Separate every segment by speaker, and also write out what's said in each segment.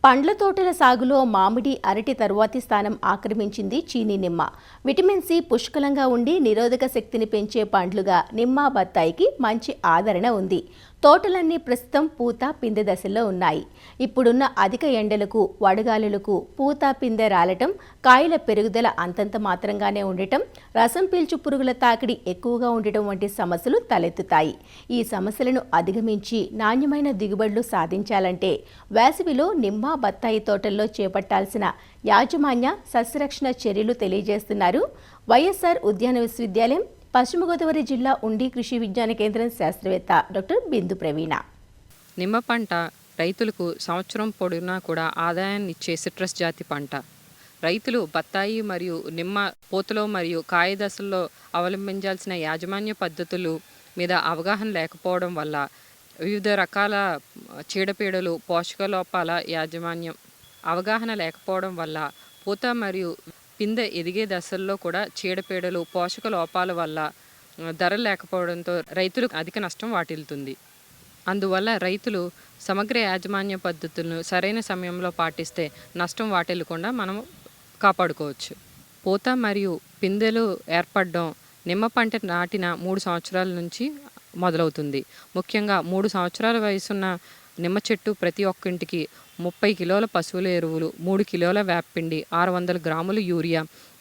Speaker 1: పండ్ల తోటల సాగులో మామిడి, అరటి తరువాతి స్థానం ఆక్రమించింది చీనీ నిమ్మ. విటమిన్ సి పుష్కలంగా ఉండి నిరోధక శక్తిని పెంచే పండ్లుగా నిమ్మ, బత్తాయికి మంచి ఆదరణ ఉంది. తోటలన్నీ ప్రస్తుతం పూత, పిందె దశల్లో ఉన్నాయి. ఇప్పుడున్న అధిక ఎండలకు, వడగాలులకు పూత, పిందె రాలటం, కాయల పెరుగుదల అంతంత మాత్రంగానే ఉండటం, రసం పీల్చు పురుగుల తాకిడి ఎక్కువగా ఉండటం వంటి సమస్యలు తలెత్తుతాయి. ఈ సమస్యలను అధిగమించి నాణ్యమైన దిగుబడులు సాధించాలంటే వేసవిలో నిమ్మ, బత్తాయి తోటల్లో చేపట్టాల్సిన యాజమాన్య సస్యరక్షణ చర్యలు తెలియజేస్తున్నారు వైఎస్ఆర్ ఉద్యాన విశ్వవిద్యాలయం పశ్చిమ గోదావరి జిల్లా ఉండి కృషి విజ్ఞాన కేంద్రం శాస్త్రవేత్త డాక్టర్ బిందు ప్రవీణ.
Speaker 2: నిమ్మ పంట రైతులకు సంవత్సరం పొడవునా కూడా ఆదాయాన్ని ఇచ్చే సిట్రస్ జాతి పంట. రైతులు బత్తాయి మరియు నిమ్మ పూతలో మరియు కాయ దశల్లో అవలంబించాల్సిన యాజమాన్య పద్ధతులు మీద అవగాహన లేకపోవడం వల్ల వివిధ రకాల చీడపీడలు, పోషక లోపాల యాజమాన్యం అవగాహన లేకపోవడం వల్ల పూత మరియు పిందె ఎదిగే దశల్లో కూడా చీడపీడలు, పోషక లోపాల వల్ల ధరలు లేకపోవడంతో రైతులకు అధిక నష్టం వాటిల్లుతుంది. అందువల్ల రైతులు సమగ్ర యాజమాన్య పద్ధతులను సరైన సమయంలో పాటిస్తే నష్టం వాటిల్లకుండా మనం కాపాడుకోవచ్చు. పూత మరియు పిందెలు ఏర్పడడం నిమ్మ పంట నాటిన 3 సంవత్సరాల నుంచి మొదలవుతుంది. ముఖ్యంగా 3 సంవత్సరాల వయసున్న నిమ్మ చెట్టు ప్రతి ఒక్కింటికి 30 కిలోల పశువుల ఎరువులు, 3 కిలోల వేపపిండి, 600 గ్రాములు యూరియా,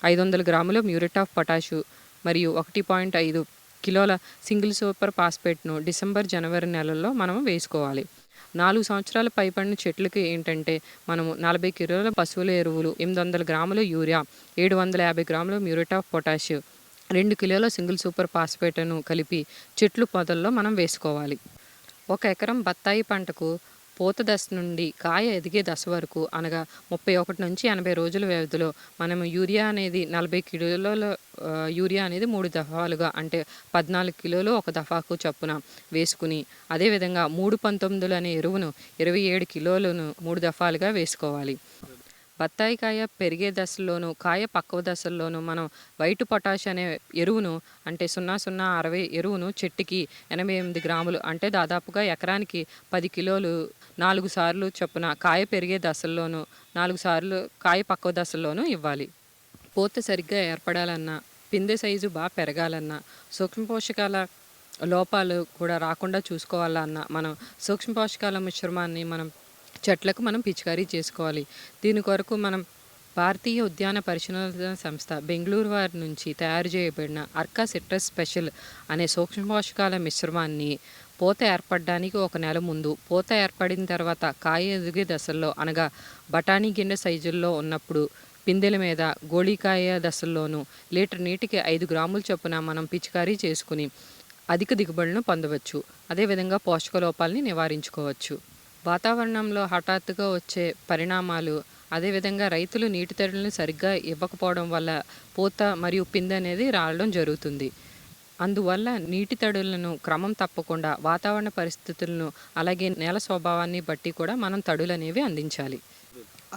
Speaker 2: 500 గ్రాముల మ్యూరేట్ ఆఫ్ పొటాషు మరియు 1.5 కిలోల సింగిల్ సూపర్ ఫాస్ఫేట్ను డిసెంబర్, జనవరి నెలల్లో మనం వేసుకోవాలి. 4 సంవత్సరాల పైబడిన చెట్లకి ఏంటంటే మనము 40 కిలోల పశువుల ఎరువులు, 800 గ్రాముల యూరియా, 750 గ్రాముల మ్యూరేట్ ఆఫ్ పొటాషు, 2 కిలోల సింగిల్ సూపర్ ఫాస్ఫేట్ను కలిపి చెట్లు పొదల్లో మనం వేసుకోవాలి. 1 ఎకరం బత్తాయి పంటకు పూత దశ నుండి కాయ ఎదిగే దశ వరకు అనగా 31 నుంచి 80 రోజుల వ్యవధిలో మనము యూరియా అనేది 40 కిలోల యూరియా అనేది 3 దఫాలుగా అంటే 14 కిలోలు ఒక దఫాకు చొప్పున వేసుకుని, అదేవిధంగా 319 అనే ఎరువును 27 కిలోలను 3 దఫాలుగా వేసుకోవాలి. బత్తాయి కాయ పెరిగే దశల్లోనూ, కాయ పక్వ దశల్లోనూ మనం వైట్ పొటాష్ అనే ఎరువును అంటే 0060 ఎరువును చెట్టుకి 88 గ్రాములు అంటే దాదాపుగా ఎకరానికి 10 కిలోలు 4 సార్లు చొప్పున కాయ పెరిగే దశల్లోనూ, 4 సార్లు కాయ పక్వ దశల్లోనూ ఇవ్వాలి. పూత సరిగ్గా ఏర్పడాలన్నా, పిందె సైజు బాగా పెరగాలన్నా, సూక్ష్మ పోషకాల లోపాలు కూడా రాకుండా చూసుకోవాలన్నా మనం సూక్ష్మ పోషకాల మిశ్రమాన్ని చెట్లకు మనం పిచికారీ చేసుకోవాలి. దీని కొరకు మనం భారతీయ ఉద్యాన పరిశోధన సంస్థ బెంగళూరు వారి నుంచి తయారు చేయబడిన అర్కా సిట్రస్ స్పెషల్ అనే సూక్ష్మ పోషకాల మిశ్రమాన్ని పూత ఏర్పడడానికి 1 నెల ముందు, పూత ఏర్పడిన తర్వాత కాయ ఎదిగే దశల్లో అనగా బఠానీ గింజ సైజుల్లో ఉన్నప్పుడు, పిందెల మీద గోళీకాయ దశల్లోనూ లీటర్ నీటికి 5 గ్రాముల చొప్పున మనం పిచికారీ చేసుకుని అధిక దిగుబడులను పొందవచ్చు. అదేవిధంగా పోషక లోపాలని నివారించుకోవచ్చు. వాతావరణంలో హఠాత్తుగా వచ్చే పరిణామాలు, అదేవిధంగా రైతులు నీటి తడులను సరిగ్గా ఇవ్వకపోవడం వల్ల పూత మరియు పిందె అనేది రావడం జరుగుతుంది. అందువల్ల నీటి తడులను క్రమం తప్పకుండా వాతావరణ పరిస్థితులను అలాగే నేల స్వభావాన్ని బట్టి కూడా మనం తడులు అనేవి అందించాలి.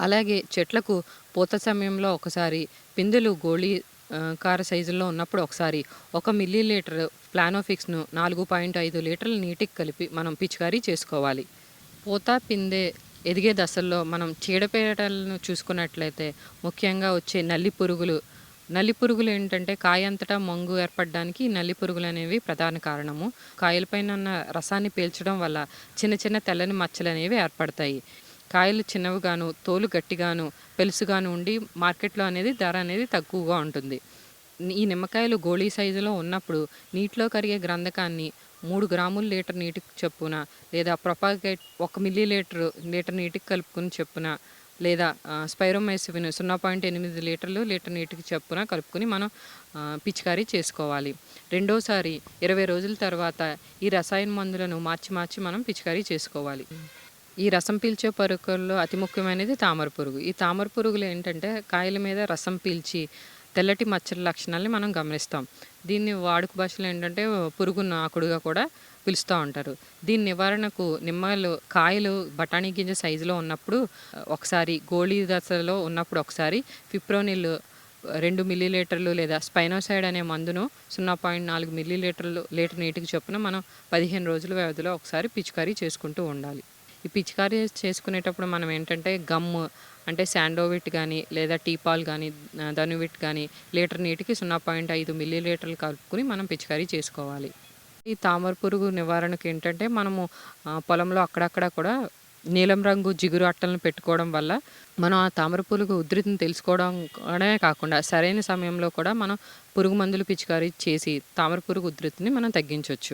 Speaker 2: అలాగే చెట్లకు పూత సమయంలో ఒకసారి, పిందెలు గోళీకార సైజుల్లో ఉన్నప్పుడు ఒకసారి 1 మిల్లీలీటర్ ప్లానోఫిక్స్ను 4.5 లీటర్ల నీటికి కలిపి మనం పిచికారీ చేసుకోవాలి. పూత, పిందె ఎదిగే దశల్లో మనం చీడపీడలను చూసుకున్నట్లయితే ముఖ్యంగా వచ్చే నల్లి పురుగులు ఏంటంటే కాయ అంతటా మంగు ఏర్పడడానికి నల్లి పురుగులు అనేవి ప్రధాన కారణము. కాయలపైన ఉన్న రసాన్ని పీల్చడం వల్ల చిన్న చిన్న తెల్లని మచ్చలు అనేవి ఏర్పడతాయి. కాయలు చిన్నవిగాను, తోలు గట్టిగాను, పెలుసుగాను ఉండి మార్కెట్లో అనేది ధర అనేది తక్కువగా ఉంటుంది. ఈ నిమ్మకాయలు గోళీ సైజులో ఉన్నప్పుడు నీటిలో కరిగే గ్రంథకాన్ని 3 గ్రాములు లీటర్ నీటికి చొప్పున లేదా ప్రొపాగేట్ 1 మిల్లీలీటర్ లీటర్ నీటికి కలుపుకుని చొప్పున లేదా స్పైరోమైసిన్ 0.8 లీటర్లు లీటర్ నీటికి చొప్పున కలుపుకొని మనం పిచికారీ చేసుకోవాలి. రెండోసారి 20 రోజుల తర్వాత ఈ రసాయన మందులను మార్చి మనం పిచికారీ చేసుకోవాలి. ఈ రసం పీల్చే పురుగుల్లో అతి ముఖ్యమైనది తామర పురుగు. ఈ తామర పురుగులు ఏంటంటే కాయల మీద రసం పీల్చి తెల్లటి మచ్చల లక్షణాలని మనం గమనిస్తాం. దీన్ని వాడుక భాషలో ఏంటంటే పురుగు నాకుడుగా కూడా పిలుస్తూ ఉంటారు. దీని నివారణకు కాయలు బఠానీ గింజ సైజులో ఉన్నప్పుడు ఒకసారి, గోళీ దశలో ఉన్నప్పుడు ఒకసారి ఫిప్రోనిల్ 2 మిల్లీలీటర్లు లేదా స్పైనోసైడ్ అనే మందును 0.4 మిల్లీలీటర్లు లీటర్ నీటికి చొప్పున మనం 15 రోజుల వ్యవధిలో ఒకసారి పిచికారీ చేసుకుంటూ ఉండాలి. ఈ పిచికారీ చేసుకునేటప్పుడు మనం ఏంటంటే గమ్ము అంటే శాండోవిట్ కానీ లేదా టీపాల్ కానీ ధనువిట్ కానీ లీటర్ నీటికి 0.5 మిల్లీ లీటర్లు కలుపుకొని మనం పిచికారీ చేసుకోవాలి. ఈ తామర పురుగు నివారణకు ఏంటంటే మనము పొలంలో అక్కడక్కడ కూడా నీలం రంగు జిగురు అట్టలను పెట్టుకోవడం వల్ల మనం ఆ తామర పురుగు ఉధృతిని తెలుసుకోవడమే కాకుండా సరైన సమయంలో కూడా మనం పురుగు మందులు పిచికారీ చేసి తామర పురుగు ఉధృతిని మనం తగ్గించవచ్చు.